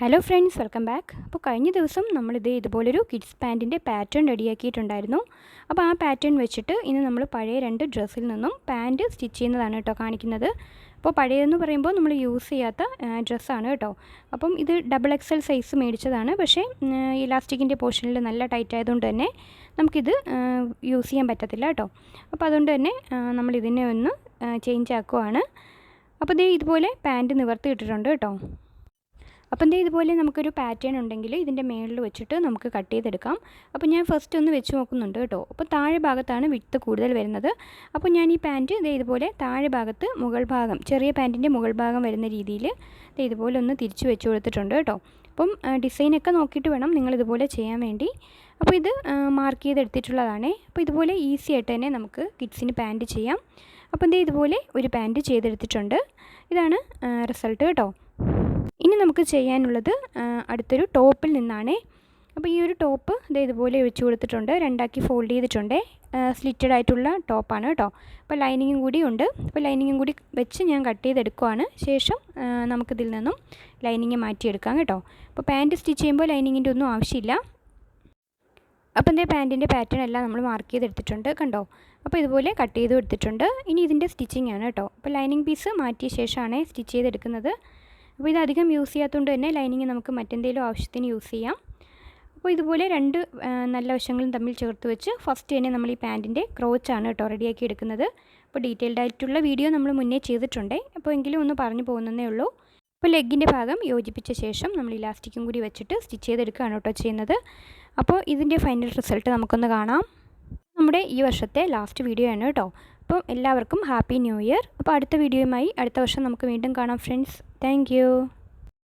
Hello friends, welcome back. അപ്പോൾ കഴിഞ്ഞ ദിവസം ഇതുപോലൊരു കിഡ്സ് പാൻറ്റിൻ്റെ പാറ്റേൺ റെഡിയാക്കിയിട്ടുണ്ടായിരുന്നു. അപ്പോൾ ആ പാറ്റേൺ വെച്ചിട്ട് ഇന്ന് നമ്മൾ പഴയ 2 ഡ്രസ്സിൽ നിന്നും പാൻറ്റ് സ്റ്റിച്ച് ചെയ്യുന്നതാണ് കേട്ടോ കാണിക്കുന്നത്. അപ്പോൾ പഴയതെന്ന് പറയുമ്പോൾ നമ്മൾ യൂസ് ചെയ്യാത്ത ഡ്രസ്സാണ് കേട്ടോ. അപ്പം ഇത് XXL സൈസ് മേടിച്ചതാണ്. പക്ഷേ ഇലാസ്റ്റിക്കിൻ്റെ പോർഷനിൽ നല്ല ടൈറ്റ് ആയതുകൊണ്ട് തന്നെ നമുക്കിത് യൂസ് ചെയ്യാൻ പറ്റത്തില്ല കേട്ടോ. അപ്പോൾ അതുകൊണ്ട് തന്നെ നമ്മളിതിനെ ഒന്ന് ചേഞ്ച് ആക്കുവാണ്. അപ്പോൾ ഇതുപോലെ പാൻറ്റ് നിവർത്തി ഇട്ടിട്ടുണ്ട് കേട്ടോ. അപ്പം ഇതുപോലെ നമുക്കൊരു പാറ്റേൺ ഉണ്ടെങ്കിൽ ഇതിൻ്റെ മേളിൽ വെച്ചിട്ട് നമുക്ക് കട്ട് ചെയ്തെടുക്കാം. അപ്പോൾ ഞാൻ ഫസ്റ്റ് ഒന്ന് വെച്ച് നോക്കുന്നുണ്ട് കേട്ടോ. അപ്പോൾ താഴെ ഭാഗത്താണ് വിഡ്ത്ത് കൂടുതൽ വരുന്നത്. അപ്പോൾ ഞാൻ ഈ പാൻറ്റ് ഇതുപോലെ താഴെ ഭാഗത്ത് മുകൾ ഭാഗം, ചെറിയ പാൻറ്റിൻ്റെ മുകൾ ഭാഗം വരുന്ന രീതിയിൽ ഇതുപോലെ ഒന്ന് തിരിച്ച് വെച്ച് കൊടുത്തിട്ടുണ്ട് കേട്ടോ. അപ്പം ഡിസൈനൊക്കെ നോക്കിയിട്ട് വേണം നിങ്ങളിതുപോലെ ചെയ്യാൻ വേണ്ടി. അപ്പോൾ ഇത് മാർക്ക് ചെയ്തെടുത്തിട്ടുള്ളതാണ്. അപ്പോൾ ഇതുപോലെ ഈസി ആയിട്ട് തന്നെ നമുക്ക് കിഡ്സിന് പാൻറ്റ് ചെയ്യാം. അപ്പം ഇതുപോലെ ഒരു പാൻറ്റ് ചെയ്തെടുത്തിട്ടുണ്ട്. ഇതാണ് റിസൾട്ട് കേട്ടോ. ഇനി നമുക്ക് ചെയ്യാനുള്ളത് അടുത്തൊരു ടോപ്പിൽ നിന്നാണ്. അപ്പോൾ ഈ ഒരു ടോപ്പ് ഇതുപോലെ വെച്ച് കൊടുത്തിട്ടുണ്ട്, രണ്ടാക്കി ഫോൾഡ് ചെയ്തിട്ടുണ്ട്. സ്ലിറ്റഡ് ആയിട്ടുള്ള ടോപ്പാണ് കേട്ടോ. അപ്പോൾ ലൈനിങ്ങും കൂടി ഉണ്ട്. അപ്പോൾ ലൈനിങ്ങും കൂടി വെച്ച് ഞാൻ കട്ട് ചെയ്തെടുക്കുവാണ്. ശേഷം നമുക്കിതിൽ നിന്നും ലൈനിങ് മാറ്റിയെടുക്കാം കേട്ടോ. അപ്പോൾ പാൻറ്റ് സ്റ്റിച്ച് ചെയ്യുമ്പോൾ ലൈനിങ്ങിൻ്റെ ഒന്നും ആവശ്യമില്ല. അപ്പോൾ പാൻറ്റിൻ്റെ പാറ്റേൺ എല്ലാം നമ്മൾ മാർക്ക് ചെയ്തെടുത്തിട്ടുണ്ട് കണ്ടോ. അപ്പോൾ ഇതുപോലെ കട്ട് ചെയ്ത് എടുത്തിട്ടുണ്ട്. ഇനി ഇതിൻ്റെ സ്റ്റിച്ചിങ് ആണ് കേട്ടോ. അപ്പോൾ ലൈനിങ് പീസ് മാറ്റിയ ശേഷമാണ് സ്റ്റിച്ച് ചെയ്തെടുക്കുന്നത്. അപ്പോൾ ഇതധികം യൂസ് ചെയ്യാത്തതുകൊണ്ട് തന്നെ ലൈനിങ് നമുക്ക് മറ്റെന്തെങ്കിലും ആവശ്യത്തിന് യൂസ് ചെയ്യാം. അപ്പോൾ ഇതുപോലെ 2 നല്ല വശങ്ങളും തമ്മിൽ ചേർത്ത് വെച്ച് ഫസ്റ്റ് തന്നെ നമ്മൾ ഈ പാൻറ്റിൻ്റെ ക്രോച്ചാണ് കേട്ടോ റെഡിയാക്കി എടുക്കുന്നത്. അപ്പോൾ ഡീറ്റെയിൽഡ് ആയിട്ടുള്ള വീഡിയോ നമ്മൾ മുന്നേ ചെയ്തിട്ടുണ്ട്. അപ്പോൾ എങ്കിലും ഒന്ന് പറഞ്ഞു പോകുന്നതേ ഉള്ളൂ. അപ്പോൾ ലെഗിൻ്റെ ഭാഗം യോജിപ്പിച്ച ശേഷം നമ്മൾ ഇലാസ്റ്റിക്കും കൂടി വെച്ചിട്ട് സ്റ്റിച്ച് ചെയ്തെടുക്കുകയാണ് കേട്ടോ ചെയ്യുന്നത്. അപ്പോൾ ഇതിൻ്റെ ഫൈനൽ റിസൾട്ട് നമുക്കൊന്ന് കാണാം. നമ്മുടെ ഈ വർഷത്തെ ലാസ്റ്റ് വീഡിയോ ആണ് കേട്ടോ. അപ്പോൾ എല്ലാവർക്കും ഹാപ്പി ന്യൂ ഇയർ. അപ്പോൾ അടുത്ത വീഡിയോയുമായി അടുത്ത വർഷം നമുക്ക് വീണ്ടും കാണാം ഫ്രണ്ട്സ്. താങ്ക്